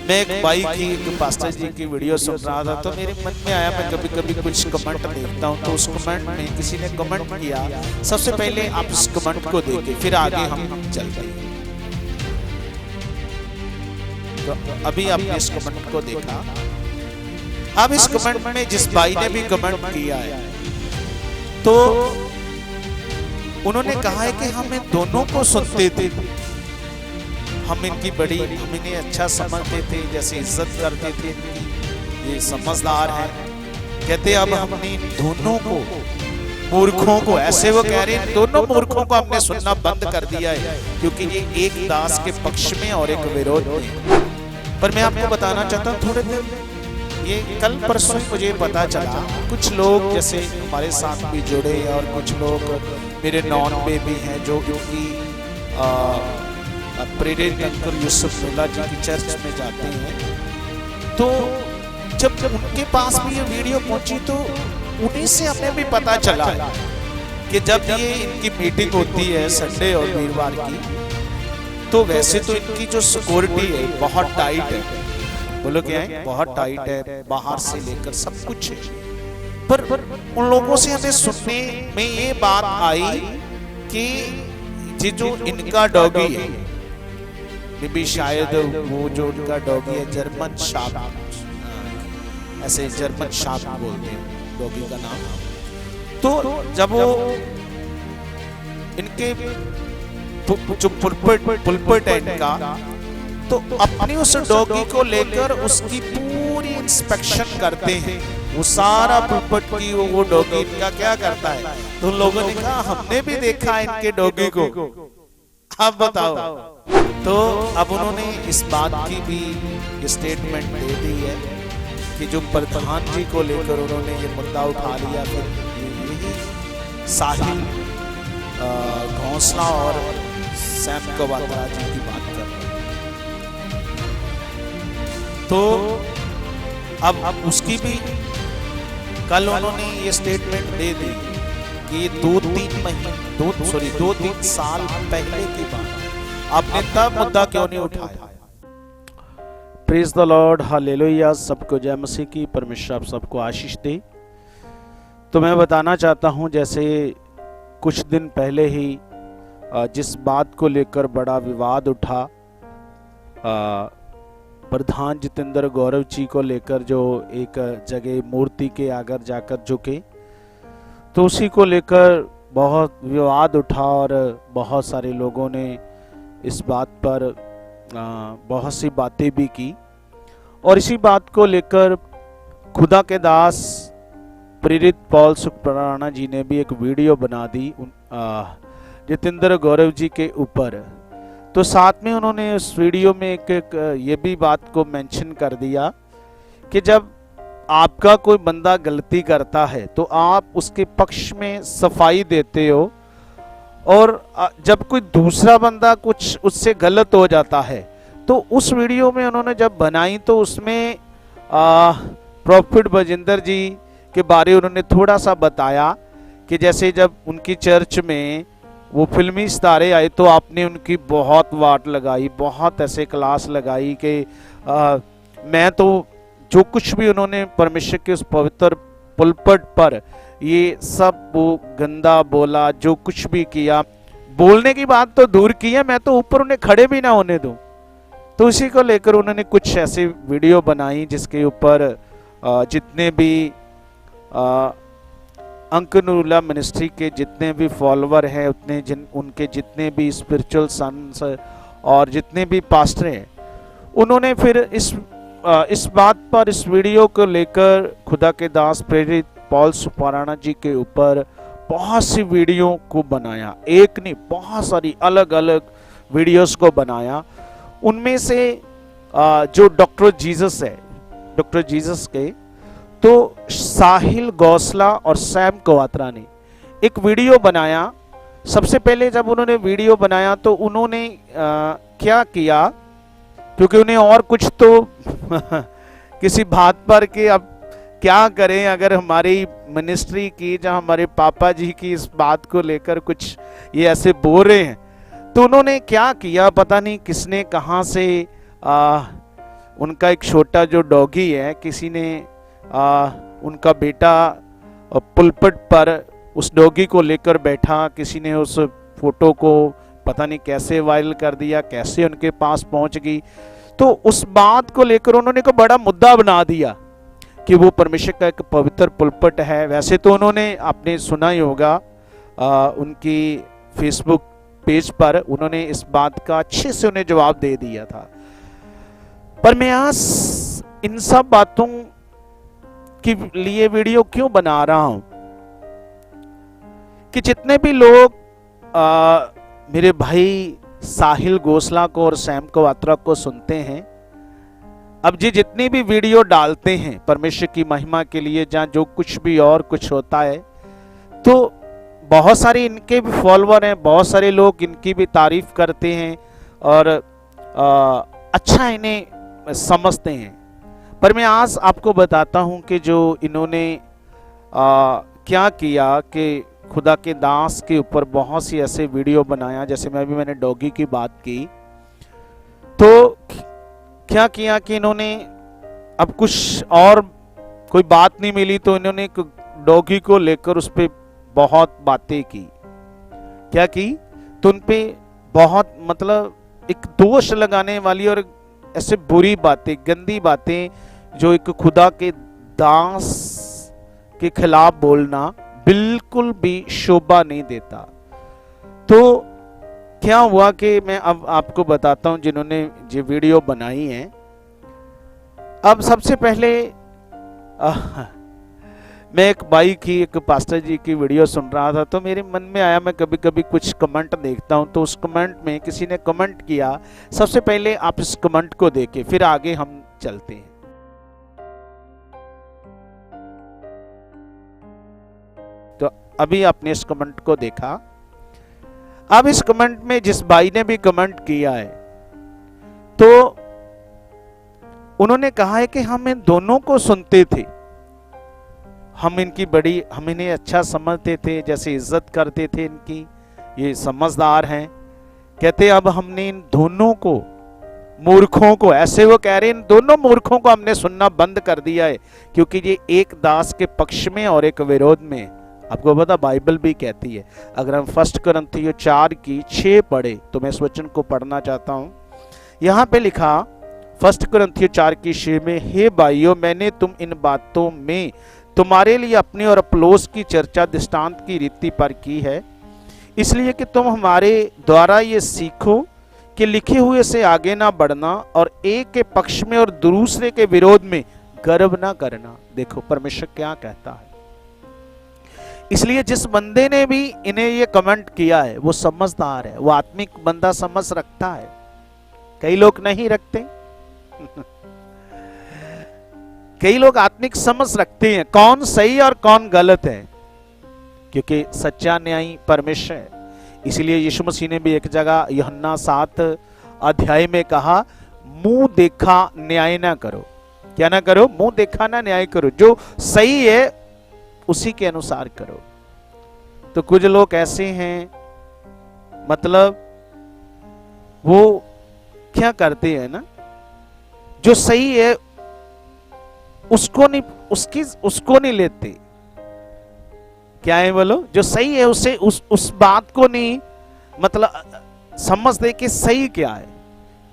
मैं एक भाई की, एक पास्टर जी की वीडियो सुन रहा था, तो मेरे मन में आया, मैं कभी कभी कुछ कमेंट देखता हूँ, तो उस कमेंट में किसी ने कमेंट किया। सबसे पहले आप उस कमेंट को देखें, फिर आगे हम चलते हैं। तो अभी आपने इस कमेंट को देखा। अब इस कमेंट में जिस भाई ने भी कमेंट किया है, तो उन्होंने कहा है कि हम इन दोनों को सुनते थे, हम इनकी बड़ी, हम इन्हें अच्छा समझते थे, जैसे इज्जत करते थे इनकी, ये समझदार है। कहते अब हमने इन दोनों को, मूर्खों को, ऐसे वो कह रहे हैं, दोनों मूर्खों को हमने सुनना बंद कर दिया है, क्योंकि ये एक दास के पक्ष में और एक विरोध में। पर मैं आपको बताना चाहता हूँ, थोड़े दिन, ये कल परसों मुझे पता चला, कुछ लोग जैसे हमारे साथ भी जुड़े, और कुछ लोग मेरे नॉन में भी हैं जो उनकी प्रेरित अंकुर यूसुफ मुल्ला जी की चर्च में जाते हैं। तो जब उनके पास भी ये वीडियो पहुंची, तो उन्हीं से हमें भी पता चला कि जब ये इनकी मीटिंग होती है संडे और वीरवार की, तो वैसे तो इनकी जो सिक्योरिटी है बहुत टाइट है। बोलो क्या है? बहुत टाइट है, बाहर से लेकर सब कुछ है। पर उन लोगों से हमें सुनने में ये बात आई कि ये जो इनका डॉगी है, भी शायद वो जो उनका डॉगी है जर्मन शार्प, ऐसे जर्मन शार्प बोलते हैं डॉगी का नाम। तो जब वो इनके जो पुलपट है इनका, तो अपनी उस डॉगी को लेकर उसकी पूरी इंस्पेक्शन करते हैं। वो सारा पुलपट की वो डॉगी इनका क्या करता है। तो लोगों ने कहा हमने भी देखा इनके डॉगी को, अब बताओ। तो अब उन्होंने इस बात की भी स्टेटमेंट दे दी है कि जो प्रधान जी को लेकर उन्होंने ये मुद्दा उठा लिया, फिर यही साहिल घोंसला और सैम कवात्रा जी की बात कर रहे हैं। तो अब उसकी भी कल उन्होंने ये स्टेटमेंट दे दी कि 2-3 साल पहले की बात, आपने तब मुद्दा क्यों नहीं उठाया। Praise the Lord, hallelujah. सबको जय मसीह की, परमेश्वर आप सबको आशीष दे। तो मैं बताना चाहता हूं, जैसे कुछ दिन पहले ही जिस बात को लेकर बड़ा विवाद उठा, प्रधान जितेंद्र गौरव जी को लेकर, जो एक जगह मूर्ति के आगे जाकर झुके, तो उसी को लेकर बहुत विवाद उठा और बहुत सारे लोगों ने इस बात पर बहुत सी बातें भी की। और इसी बात को लेकर खुदा के दास प्रेरित पॉल सुखपराणा जी ने भी एक वीडियो बना दी जितेंद्र गौरव जी के ऊपर। तो साथ में उन्होंने उस वीडियो में एक ये भी बात को मेंशन कर दिया कि जब आपका कोई बंदा गलती करता है तो आप उसके पक्ष में सफाई देते हो, और जब कोई दूसरा बंदा कुछ उससे गलत हो जाता है, तो उस वीडियो में उन्होंने जब बनाई, तो उसमें प्रॉफिट बजिंदर जी के बारे उन्होंने थोड़ा सा बताया कि जैसे जब उनकी चर्च में वो फिल्मी सितारे आए, तो आपने उनकी बहुत वाट लगाई, बहुत ऐसे क्लास लगाई कि मैं तो जो कुछ भी उन्होंने परमेश्वर के उस पवित्र पुलपट पर ये सब वो गंदा बोला, जो कुछ भी किया, बोलने की बात तो दूर की है, मैं तो ऊपर उन्हें खड़े भी ना होने दूं। तो इसी को लेकर उन्होंने कुछ ऐसी वीडियो बनाई जिसके ऊपर जितने भी अंकनुल्ला मिनिस्ट्री के जितने भी फॉलोवर हैं, उतने उनके जितने भी स्पिरिचुअल सन्स और जितने भी पास्टर हैं, उन्होंने फिर इस बात पर, इस वीडियो को लेकर खुदा के दास प्रेरित पॉल सुखपराणा जी के ऊपर बहुत सी वीडियो को बनाया। एक नहीं, बहुत सारी अलग अलग वीडियोस को बनाया। उनमें से जो डॉक्टर जीसस है, डॉक्टर जीसस के, तो साहिल घोंसला और सैम कवात्रा ने एक वीडियो बनाया। सबसे पहले जब उन्होंने वीडियो बनाया तो उन्होंने क्या किया, क्योंकि उन्हें और कुछ तो किसी बात पर कि अब क्या करें, अगर हमारी मिनिस्ट्री की, जहाँ हमारे पापा जी की इस बात को लेकर कुछ ये ऐसे बोल रहे हैं, तो उन्होंने क्या किया, पता नहीं किसने कहाँ से उनका एक छोटा जो डॉगी है, किसी ने उनका बेटा पुलपट पर उस डॉगी को लेकर बैठा, किसी ने उस फोटो को पता नहीं कैसे वायरल कर दिया, कैसे उनके पास पहुंच गई। तो उस बात को लेकर उन्होंने को बड़ा मुद्दा बना दिया कि वो परमेश्वर का एक पवित्र पुलपट है। वैसे तो उन्होंने, आपने सुना ही होगा, उनकी फेसबुक पेज पर उन्होंने इस बात का अच्छे से उन्हें जवाब दे दिया था। पर मैं आज इन सब बातों के लिए वीडियो क्यों बना रहा हूं कि जितने भी लोग मेरे भाई साहिल गोसला को और सैम कवात्रा को सुनते हैं, अब जी जितनी भी वीडियो डालते हैं परमेश्वर की महिमा के लिए, जहां जो कुछ भी और कुछ होता है, तो बहुत सारे इनके भी फॉलोअर हैं, बहुत सारे लोग इनकी भी तारीफ करते हैं और अच्छा इन्हें समझते हैं। पर मैं आज आपको बताता हूं कि जो इन्होंने क्या किया कि खुदा के दास के ऊपर बहुत सी ऐसे वीडियो बनाया, जैसे मैंने डॉगी की बात की, तो क्या किया कि इन्होंने अब कुछ और कोई बात नहीं मिली तो इन्होंने डॉगी को लेकर उस पर बहुत बातें की। क्या की? तो उन पे बहुत, मतलब एक दोष लगाने वाली और ऐसे बुरी बातें, गंदी बातें, जो एक खुदा के दास के खिलाफ बोलना बिल्कुल भी शोभा नहीं देता। तो क्या हुआ कि मैं अब आपको बताता हूं जिन्होंने ये वीडियो बनाई है। अब सबसे पहले मैं एक भाई की, एक पास्टर जी की वीडियो सुन रहा था, तो मेरे मन में आया, मैं कभी कभी कुछ कमेंट देखता हूं, तो उस कमेंट में किसी ने कमेंट किया। सबसे पहले आप इस कमेंट को देखें, फिर आगे हम चलते हैं। तो अभी आपने इस कमेंट को देखा। अब इस कमेंट में जिस भाई ने भी कमेंट किया है, तो उन्होंने कहा है कि हम इन दोनों को सुनते थे, हम इन्हें अच्छा समझते थे, जैसे इज्जत करते थे इनकी, ये समझदार हैं। कहते अब हमने इन दोनों को, मूर्खों को, ऐसे वो कह रहे हैं, इन दोनों मूर्खों को हमने सुनना बंद कर दिया है, क्योंकि ये एक दास के पक्ष में और एक विरोध में। आपको पता बाइबल भी कहती है, अगर हम 1 कुरिन्थियों 4:6 पढ़े, तो मैं इस वचन को पढ़ना चाहता हूं। यहां पे लिखा 1 कुरिन्थियों 4:6 में, हे भाइयों, मैंने तुम इन बातों में तुम्हारे लिए अपनी और अपोलोस की चर्चा दृष्टांत की रीति पर की है, इसलिए कि तुम हमारे द्वारा ये सीखो कि लिखे हुए से आगे ना बढ़ना और एक के पक्ष में और दूसरे के विरोध में गर्व ना करना। देखो परमेश्वर क्या कहता है। इसलिए जिस बंदे ने भी इन्हें ये कमेंट किया है वो समझदार है, वो आत्मिक बंदा समझ रखता है। कई लोग नहीं रखते कई लोग आत्मिक समझ रखते हैं कौन सही और कौन गलत है, क्योंकि सच्चा न्यायी परमेश्वर है। इसलिए यीशु मसीह ने भी एक जगह यूहन्ना 7 में कहा, मुंह देखा न्याय ना करो। क्या ना करो? मुंह देखा ना न्याय करो, जो सही है उसी के अनुसार करो। तो कुछ लोग ऐसे हैं, मतलब वो क्या करते हैं ना, जो सही है उसको नहीं लेते। क्या है बोलो? जो सही है उसे उस बात को नहीं, मतलब समझते कि सही क्या है।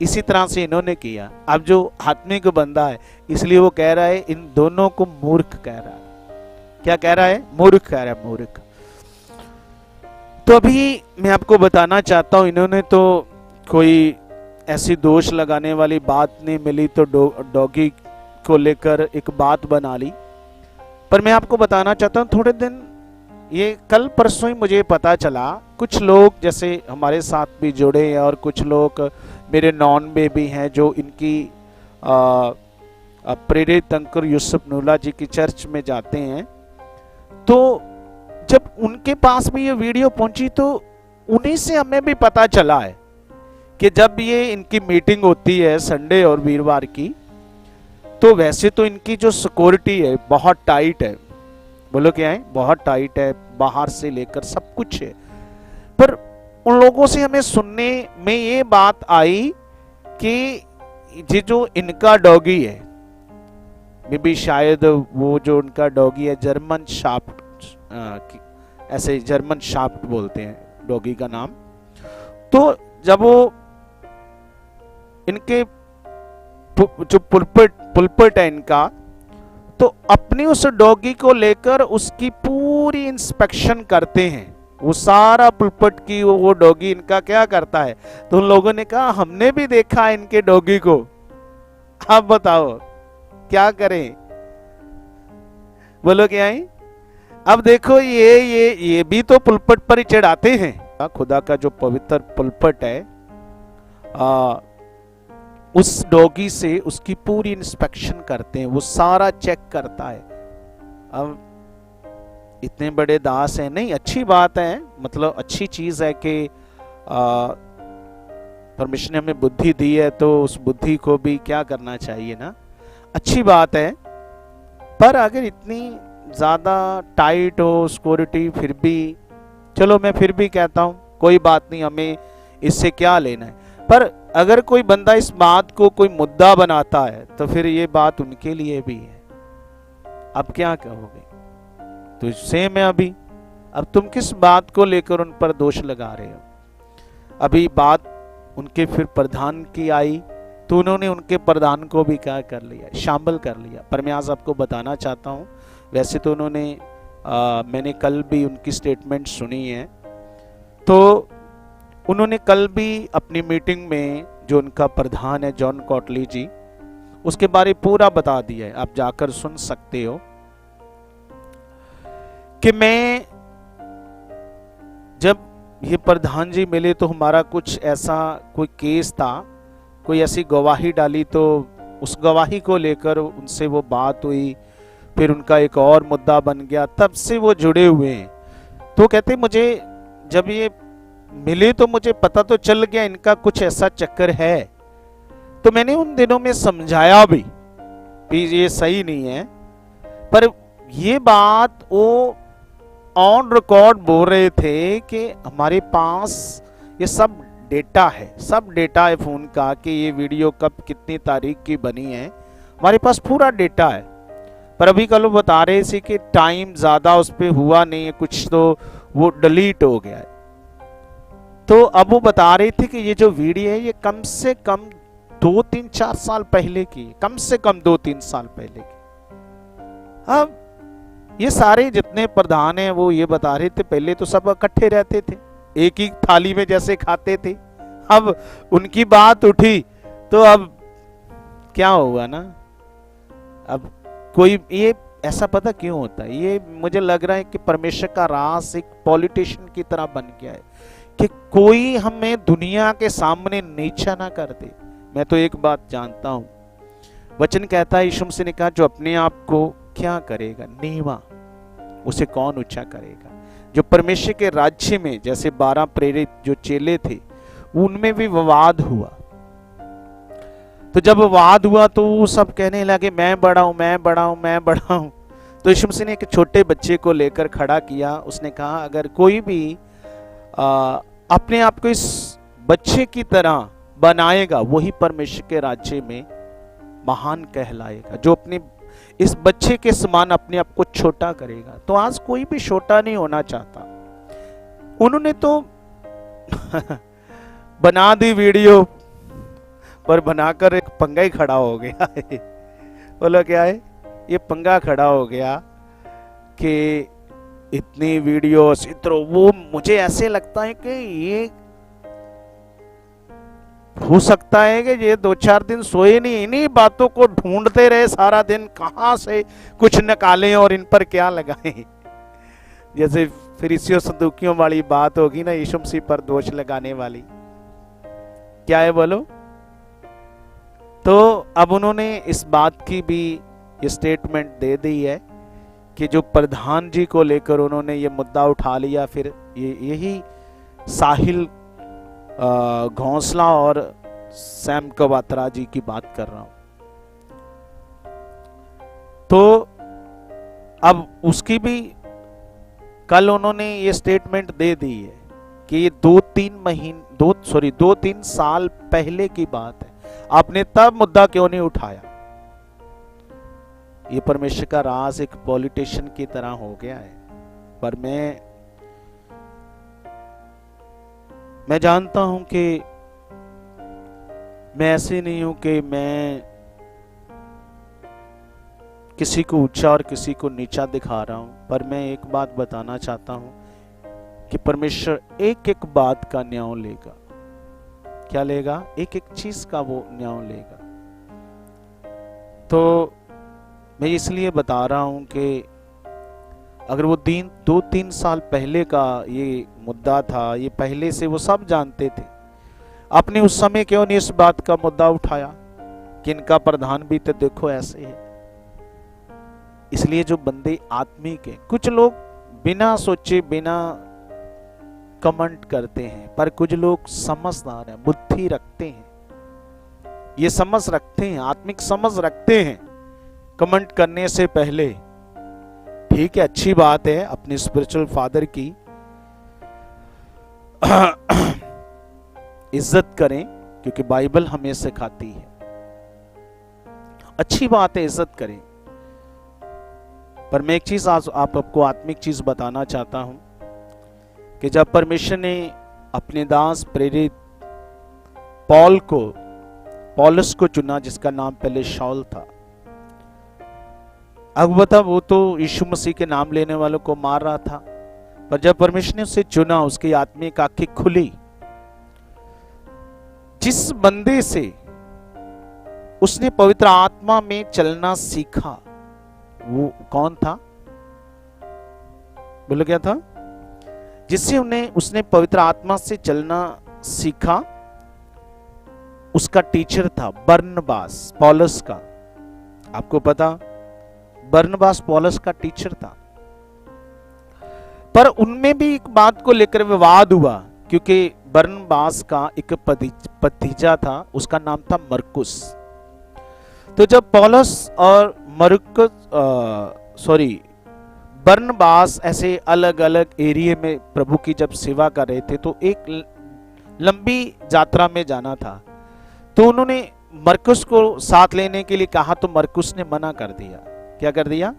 इसी तरह से इन्होंने किया। अब जो आत्मिक बंदा है, इसलिए वो कह रहा है इन दोनों को मूर्ख कह रहा है। क्या कह रहा है? मूर्ख कह रहा है, मूर्ख। तो अभी मैं आपको बताना चाहता हूं, इन्होंने तो कोई ऐसी दोष लगाने वाली बात नहीं मिली तो डॉगी को लेकर एक बात बना ली। पर मैं आपको बताना चाहता हूं, थोड़े दिन, ये कल परसों ही मुझे पता चला, कुछ लोग जैसे हमारे साथ भी जुड़े हैं और कुछ लोग मेरे नॉन में भी हैं जो इनकी प्रेरित अंकुर यूसुफ नूला जी की चर्च में जाते हैं। तो जब उनके पास भी ये वीडियो पहुंची तो उन्हीं से हमें भी पता चला है कि जब ये इनकी मीटिंग होती है संडे और वीरवार की, तो वैसे तो इनकी जो सिक्योरिटी है बहुत टाइट है। बोलो क्या है? बहुत टाइट है, बाहर से लेकर सब कुछ है। पर उन लोगों से हमें सुनने में ये बात आई कि ये जो इनका डॉगी है, मे बी शायद वो जो उनका डॉगी है जर्मन शाफ्ट, ऐसे जर्मन शाफ्ट बोलते हैं डॉगी का नाम। तो जब वो इनके जो पुलपट है इनका, तो अपनी उस डॉगी को लेकर उसकी पूरी इंस्पेक्शन करते हैं। वो सारा पुलपट की वो डॉगी इनका क्या करता है। तो उन लोगों ने कहा हमने भी देखा इनके डॉगी को, आप बताओ क्या करें, बोलो क्या है। अब देखो ये भी तो पुलपट पर ही चढ़ाते हैं। खुदा का जो पवित्र पुलपट है, उस डॉगी से उसकी पूरी इंस्पेक्शन करते हैं, वो सारा चेक करता है। अब इतने बड़े दास हैं, नहीं अच्छी बात है, मतलब अच्छी चीज है कि परमेश्वर ने हमें बुद्धि दी है तो उस बुद्धि को भी क्या करना चाहिए ना, अच्छी बात है। पर अगर इतनी ज्यादा टाइट हो सिक्योरिटी, फिर भी चलो मैं फिर भी कहता हूं कोई बात नहीं, हमें इससे क्या लेना है। पर अगर कोई बंदा इस बात को कोई मुद्दा बनाता है तो फिर ये बात उनके लिए भी है। अब क्या कहोगे, तो सेम है अभी। अब तुम किस बात को लेकर उन पर दोष लगा रहे हो। अभी बात उनके फिर प्रधान की आई तो उन्होंने उनके प्रधान को भी क्या कर लिया, शामिल कर लिया। पर मैं आज आपको बताना चाहता हूं, वैसे तो उन्होंने मैंने कल भी उनकी स्टेटमेंट सुनी है, तो उन्होंने कल भी अपनी मीटिंग में जो उनका प्रधान है जॉन कॉटली जी, उसके बारे पूरा बता दिया है, आप जाकर सुन सकते हो। कि मैं जब ये प्रधान जी मिले तो हमारा कुछ ऐसा कोई केस था, कोई ऐसी गवाही डाली, तो उस गवाही को लेकर उनसे वो बात हुई, फिर उनका एक और मुद्दा बन गया, तब से वो जुड़े हुए हैं। तो कहते मुझे जब ये मिले तो मुझे पता तो चल गया इनका कुछ ऐसा चक्कर है। तो मैंने उन दिनों में समझाया भी ये सही नहीं है, पर ये बात वो ऑन रिकॉर्ड बोल रहे थे कि हमारे पास ये सब डेटा है, सब डेटा है फोन का कि ये वीडियो कब कितनी तारीख की बनी है, हमारे पास पूरा डेटा है। पर अभी कल वो बता रहे थे कि टाइम ज्यादा उस पर हुआ नहीं है, कुछ तो वो डिलीट हो गया है। तो अब वो बता रहे थे कि ये जो वीडियो है ये कम से कम 2-3-4 साल पहले की, कम से कम 2-3 साल पहले की। अब ये सारे जितने प्रधान हैं वो ये बता रहे थे पहले तो सब इकट्ठे रहते थे, एक ही थाली में जैसे खाते थे। अब उनकी बात उठी तो अब क्या हुआ ना, अब कोई ये ऐसा पता क्यों होता है, ये मुझे लग रहा है कि परमेश्वर का राज एक पॉलिटिशियन की तरह बन गया है कि कोई हमें दुनिया के सामने नीचा ना कर दे। मैं तो एक बात जानता हूं, वचन कहता है, यीशु मसीह ने कहा जो अपने आप को क्या करेगा नीवा, उसे कौन ऊंचा करेगा। जो परमेश्वर के राज्य में जैसे 12 प्रेरित जो चेले थे उनमें भी विवाद हुआ, तो जब विवाद हुआ तो वो सब कहने लगे मैं बड़ा हूं, मैं बड़ा हूं, मैं बड़ा हूं। तो यीशु मसीह ने एक छोटे बच्चे को लेकर खड़ा किया, उसने कहा अगर कोई भी अपने आप को इस बच्चे की तरह बनाएगा वही परमेश्वर के राज्य में महान कहलाएगा। जो अपने इस बच्चे के समान अपने आप को छोटा करेगा। तो आज कोई भी छोटा नहीं होना चाहता। उन्होंने तो बना दी वीडियो, पर बनाकर एक पंगा ही खड़ा हो गया है। बोलो क्या है, ये पंगा खड़ा हो गया कि इतनी वीडियोस इतना, वो मुझे ऐसे लगता है कि ये हो सकता है कि ये 2-4 दिन सोए नहीं, इन्हीं बातों को ढूंढते रहे सारा दिन, कहां से कुछ निकालें और इन पर क्या लगाएं। जैसे फरीसियों सदूकियों वाली बात होगी ना, यीशु मसीह पर दोष लगाने वाली, क्या है बोलो। तो अब उन्होंने इस बात की भी स्टेटमेंट दे दी है कि जो प्रधान जी को लेकर उन्होंने ये मुद्दा उठा लिया, फिर यही साहिल घोंसला और सैम कवात्रा जी की बात कर रहा हूं। तो अब उसकी भी कल उन्होंने ये स्टेटमेंट दे दी है कि ये 2-3 साल पहले की बात है। आपने तब मुद्दा क्यों नहीं उठाया? ये परमेश्वर का राज एक पॉलिटिशियन की तरह हो गया है। पर मैं जानता हूं कि मैं ऐसे नहीं हूं कि मैं किसी को ऊंचा और किसी को नीचा दिखा रहा हूं। पर मैं एक बात बताना चाहता हूं कि परमेश्वर एक एक बात का न्याय लेगा। क्या लेगा? एक एक चीज का वो न्याय लेगा। तो मैं इसलिए बता रहा हूं कि अगर वो 2-3 साल पहले का ये मुद्दा था, ये पहले से वो सब जानते थे, आपने उस समय क्यों नहीं इस बात का मुद्दा उठाया कि इनका प्रधान भी तो देखो ऐसे है। इसलिए जो बंदे आत्मिक हैं, कुछ लोग बिना सोचे बिना कमेंट करते हैं, पर कुछ लोग समझदार हैं, बुद्धि रखते हैं, ये समझ रखते हैं, आत्मिक समझ रखते हैं कमेंट करने से पहले। ठीक है, अच्छी बात है अपने स्पिरिचुअल फादर की इज्जत करें, क्योंकि बाइबल हमें सिखाती है। अच्छी बात है, इज्जत करें। पर मैं एक चीज आज आपको आत्मिक चीज बताना चाहता हूं कि जब परमेश्वर ने अपने दास प्रेरित पौलुस को चुना, जिसका नाम पहले शाऊल था। अब बता, वो तो यीशु मसीह के नाम लेने वालों को मार रहा था, पर जब परमेश्वर ने उसे चुना, उसकी आत्मिक आंखें खुली। जिस बंदे से उसने पवित्र आत्मा में चलना सीखा, वो कौन था? बोलो क्या था? जिससे उसने पवित्र आत्मा से चलना सीखा, उसका टीचर था बरनबास, पौलुस का। आपको पता, बरनबास पौलुस का टीचर था। पर उनमें भी एक बात को लेकर विवाद हुआ, क्योंकि बरनबास का एक भतीजा था, उसका नाम था मरकुस। तो जब पौलुस और बरनबास ऐसे अलग अलग एरिया में प्रभु की जब सेवा कर रहे थे, तो एक लंबी यात्रा में जाना था, तो उन्होंने मरकुस को साथ लेने के लिए कहा, तो मरकुस ने मना कर दिया। क्या कर दिया?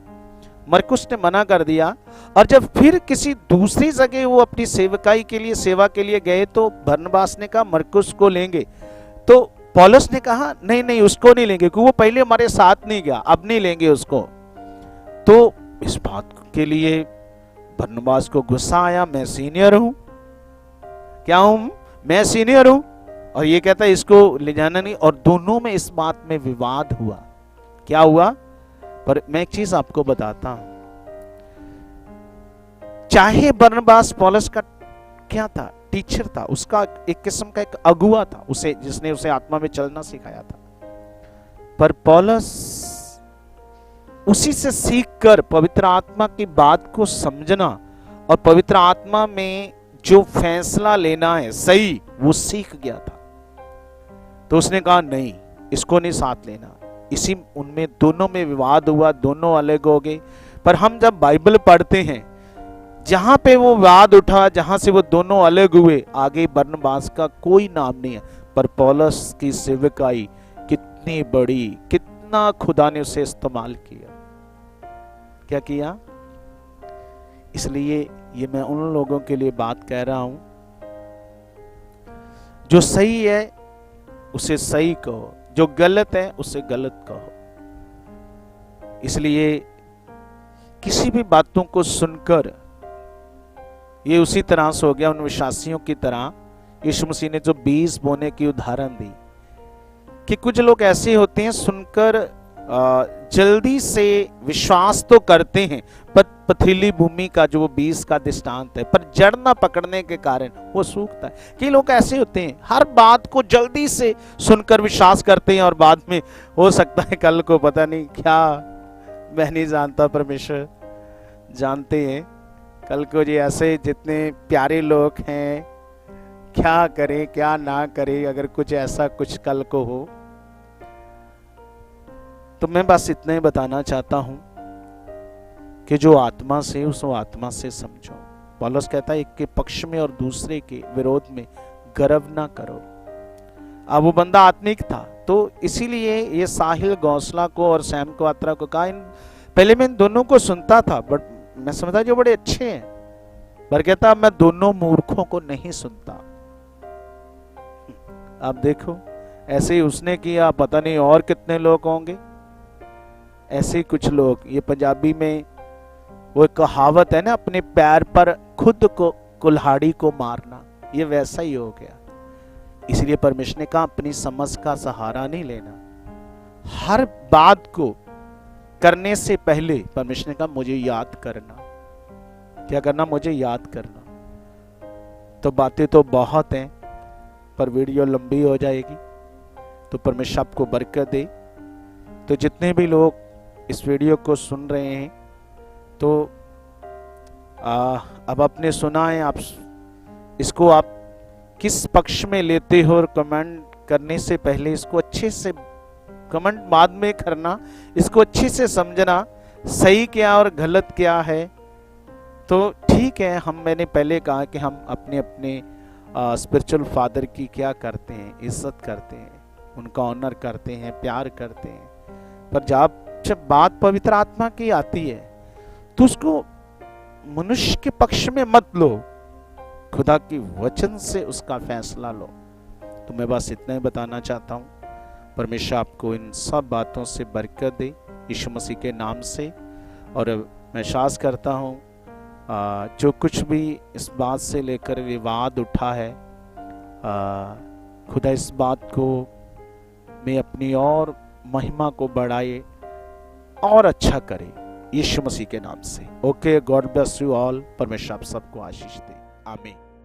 मरकुस ने मना कर दिया। और जब फिर किसी दूसरी जगह वो अपनी सेवा के लिए गए, तो बरनबास ने कहा मरकुस को लेंगे। तो पौलुस ने कहा नहीं उसको नहीं लेंगे, क्योंकि वो पहले हमारे साथ नहीं गया, अब नहीं लेंगे उसको। तो इस बात के लिए बरनबास को गुस्सा आया, मैं सीनियर हूं, क्या हूं मैं? सीनियर हूं, और ये कहता है इसको ले जाना नहीं। और दोनों में इस बात में विवाद हुआ। क्या हुआ? पर मैं एक चीज आपको बताता हूं, चाहे बरनबास पौलुस का क्या था? टीचर था, उसका एक किस्म का एक अगुआ था, जिसने उसे आत्मा में चलना सिखाया था। पर पौलुस उसी से सीखकर पवित्र आत्मा की बात को समझना और पवित्र आत्मा में जो फैसला लेना है सही, वो सीख गया था। तो उसने कहा नहीं, इसको नहीं साथ लेना। उनमें दोनों में विवाद हुआ, दोनों अलग हो गए। पर हम जब बाइबल पढ़ते हैं, जहां पे वो विवाद उठा, जहां से वो दोनों अलग हुए, आगे बरनबास का कोई नाम नहीं है। पर पौलुस की सेवकाई कितनी बड़ी, कितना खुदा ने उसे इस्तेमाल किया। क्या किया? इसलिए ये मैं उन लोगों के लिए बात कह रहा हूं, जो सही है उसे सही कहो, जो गलत है उसे गलत कहो। इसलिए किसी भी बातों को सुनकर, ये उसी तरह से हो गया उन विश्वासियों की तरह, यीशु मसीह ने जो बीज बोने की उदाहरण दी, कि कुछ लोग ऐसे होते हैं सुनकर जल्दी से विश्वास तो करते हैं, पर पथरीली भूमि का जो बीज का दृष्टांत है, पर जड़ न पकड़ने के कारण वो सूखता है। कई लोग ऐसे होते हैं, हर बात को जल्दी से सुनकर विश्वास करते हैं, और बाद में हो सकता है कल को पता नहीं क्या, मैं नहीं जानता, परमेश्वर जानते हैं, कल को जी ऐसे जितने प्यारे लोग हैं, क्या करें क्या ना करें, अगर कुछ ऐसा कुछ कल को हो। तो मैं बस इतना ही बताना चाहता हूं कि जो आत्मा से, उस आत्मा से समझो। पौलुस कहता है एक के पक्ष में और दूसरे के विरोध में गर्व ना करो। अब वो बंदा आत्मिक था, तो इसीलिए ये साहिल गौसला को और सैम क्वात्रा को कहा, पहले मैं इन दोनों को सुनता था बट मैं समझता जो बड़े अच्छे हैं, पर कहता मैं दोनों मूर्खों को नहीं सुनता। आप देखो ऐसे ही उसने किया, पता नहीं और कितने लोग होंगे ऐसे ही कुछ लोग। ये पंजाबी में वो कहावत है ना, अपने पैर पर खुद को कुल्हाड़ी को मारना, ये वैसा ही हो गया। इसलिए परमेश्वर ने कहा अपनी समझ का सहारा नहीं लेना। हर बात को करने से पहले परमेश्वर ने कहा मुझे याद करना। क्या करना? मुझे याद करना। तो बातें तो बहुत हैं पर वीडियो लंबी हो जाएगी, तो परमेश्वर आपको बरकत दे। तो जितने भी लोग इस वीडियो को सुन रहे हैं, तो अब आपने सुना है, आप इसको आप किस पक्ष में लेते हो, और कमेंट करने से पहले इसको अच्छे से, कमेंट बाद में करना, इसको अच्छे से समझना सही क्या और गलत क्या है। तो ठीक है, मैंने पहले कहा कि हम अपने अपने स्पिरिचुअल फादर की क्या करते हैं, इज्जत करते हैं, उनका ऑनर करते हैं, प्यार करते हैं, पर जब बात पवित्र आत्मा की आती है तो उसको मनुष्य के पक्ष में मत लो, खुदा की वचन से उसका फैसला लो। तो मैं बस इतना ही बताना चाहता हूँ। परमेश्वर आपको इन सब बातों से बरकत दे यीशु मसीह के नाम से। और मैं विश्वास करता हूँ जो कुछ भी इस बात से लेकर विवाद उठा है, खुदा इस बात को में अपनी और महिमा को बढ़ाए और अच्छा करे यीशु मसीह के नाम से। Okay, God bless you all. परमेश्वर आप सबको आशीष दे। आमीन।